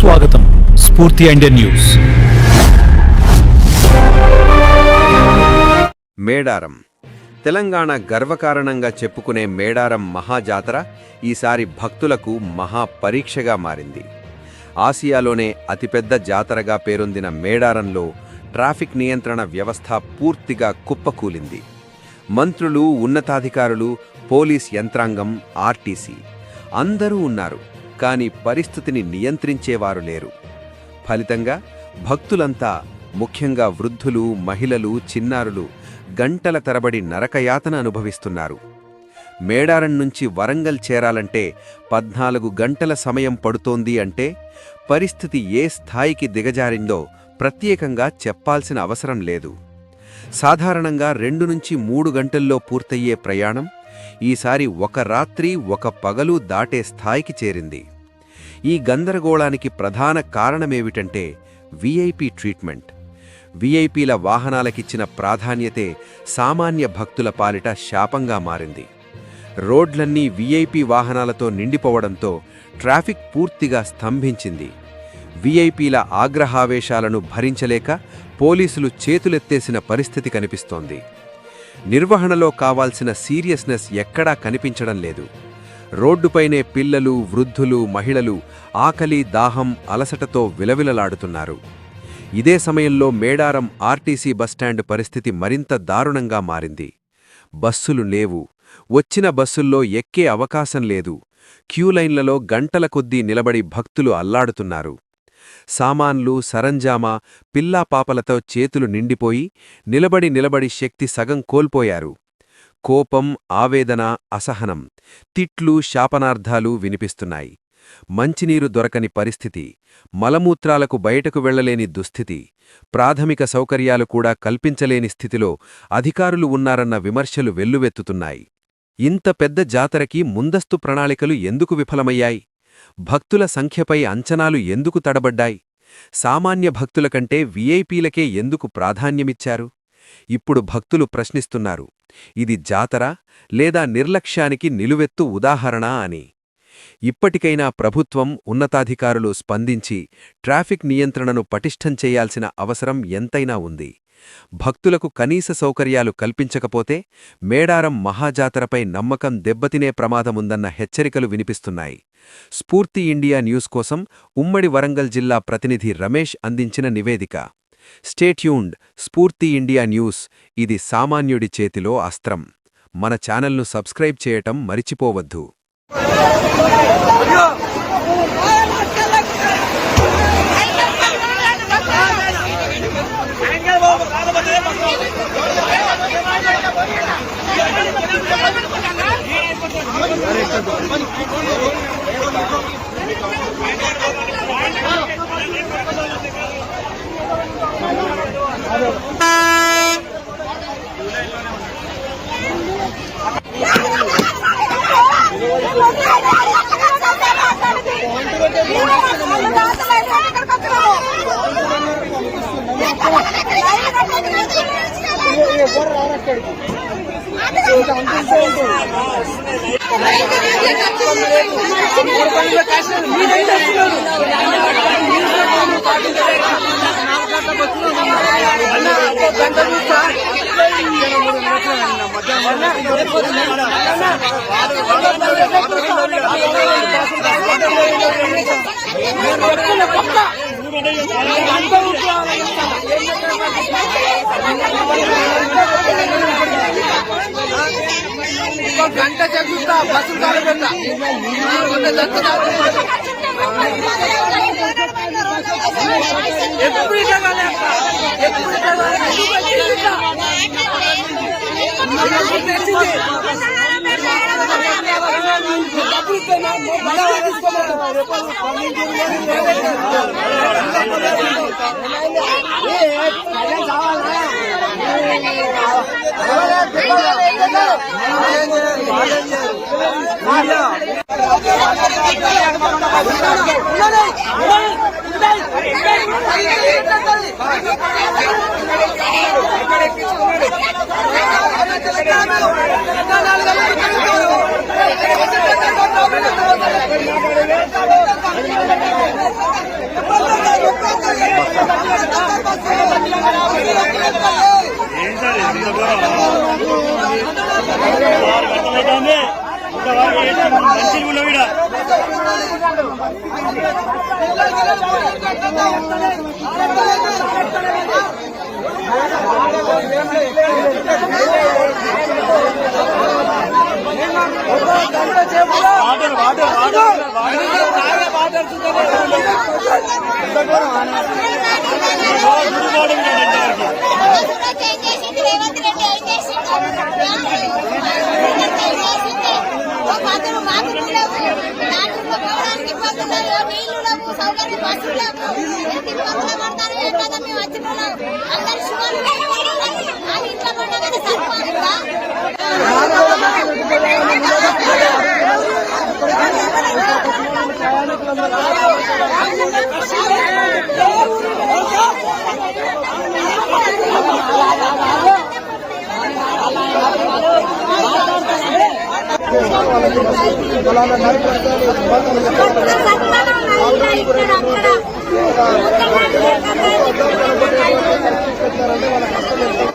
సుస్వాగతం స్ఫూర్తి Indian news. Medaram Telangana గర్వకారణంగా చెప్పుకునే మేడారం మహాజాతర ఈసారి భక్తులకు మహా పరీక్షగా మారింది. ఆసియాలోనే అతిపెద్ద జాతరగా పేరొందిన మేడారంలో ట్రాఫిక్ నియంత్రణ వ్యవస్థ పూర్తిగా కుప్పకూలింది. మంత్రులు, ఉన్నతాధికారులు, పోలీస్ యంత్రాంగం, ఆర్టీసీ అందరూ ఉన్నారు, కానీ పరిస్థితిని నియంత్రించేవారు లేరు. ఫలితంగా భక్తులంతా, ముఖ్యంగా వృద్ధులు, మహిళలు, చిన్నారులు గంటల తరబడి నరకయాతన అనుభవిస్తున్నారు. మేడారం నుంచి వరంగల్ చేరాలంటే 14 గంటల సమయం పడుతోంది అంటే పరిస్థితి ఏ స్థాయికి దిగజారిందో ప్రత్యేకంగా చెప్పాల్సిన అవసరం లేదు. సాధారణంగా 2 నుంచి 3 గంటల్లో పూర్తయ్యే ప్రయాణం ఈసారి ఒక రాత్రి ఒక పగలు దాటే స్థాయికి చేరింది. ఈ గందరగోళానికి ప్రధాన కారణమేమిటంటే వీఐపీ ట్రీట్మెంట్. వీఐపీల వాహనాలకిచ్చిన ప్రాధాన్యతే సామాన్య భక్తుల పాలిట శాపంగా మారింది. రోడ్లన్నీ వీఐపీ వాహనాలతో నిండిపోవడంతో ట్రాఫిక్ పూర్తిగా స్తంభించింది. వీఐపీల ఆగ్రహావేశాలను భరించలేక పోలీసులు చేతులెత్తేసిన పరిస్థితి కనిపిస్తోంది. నిర్వహణలో కావాల్సిన సీరియస్నెస్ ఎక్కడా కనిపించడం లేదు. రోడ్డుపైనే పిల్లలు, వృద్ధులు, మహిళలు ఆకలి, దాహం, అలసటతో విలవిలలాడుతున్నారు. ఇదే సమయంలో మేడారం ఆర్టీసీ బస్టాండ్ పరిస్థితి మరింత దారుణంగా మారింది. బస్సులు లేవు, వచ్చిన బస్సుల్లో ఎక్కే అవకాశం లేదు. క్యూలైన్లలో గంటల కొద్దీ నిలబడి భక్తులు అల్లాడుతున్నారు. సామాన్లు, సరంజామా, పిల్లాపాపలతో చేతులు నిండిపోయి నిలబడి శక్తి సగం కోల్పోయారు. కోపం, ఆవేదన, అసహనం, తిట్లు, శాపనార్థాలు వినిపిస్తున్నాయి. మంచినీరు దొరకని పరిస్థితి, మలమూత్రాలకు బయటకు వెళ్లలేని దుస్థితి, ప్రాథమిక సౌకర్యాలు కూడా కల్పించలేని స్థితిలో అధికారులు ఉన్నారన్న విమర్శలు వెల్లువెత్తుతున్నాయి. ఇంత పెద్ద జాతరకి ముందస్తు ప్రణాళికలు ఎందుకు విఫలమయ్యాయి? భక్తుల సంఖ్యపై అంచనాలు ఎందుకు తడబడ్డాయి? సామాన్య భక్తుల కంటే వీఐపీలకే ఎందుకు ప్రాధాన్యమిచ్చారు? ఇప్పుడు భక్తులు ప్రశ్నిస్తున్నారు, ఇది జాతర లేదా నిర్లక్ష్యానికి నిలువెత్తు ఉదాహరణ అని. ఇప్పటికైనా ప్రభుత్వం, ఉన్నతాధికారులు స్పందించి ట్రాఫిక్ నియంత్రణను పటిష్టం చేయాల్సిన అవసరం ఎంతైనా ఉంది. భక్తులకు కనీస సౌకర్యాలు కల్పించకపోతే మేడారం మహాజాతరపై నమ్మకం దెబ్బతినే ప్రమాదముందన్న హెచ్చరికలు వినిపిస్తున్నాయి. స్ఫూర్తి ఇండియా న్యూస్ కోసం ఉమ్మడి వరంగల్ జిల్లా ప్రతినిధి రమేష్ అందించిన నివేదిక. Stay tuned. స్ఫూర్తి ఇండియా న్యూస్, ఇది సామాన్యుడి చేతిలో అస్త్రం. మన ఛానల్ను సబ్స్క్రైబ్ చేయటం మరిచిపోవద్దు. గంట చెప్తా బస్సు కాలబెట్ట ఎప్పుడు అక్కడ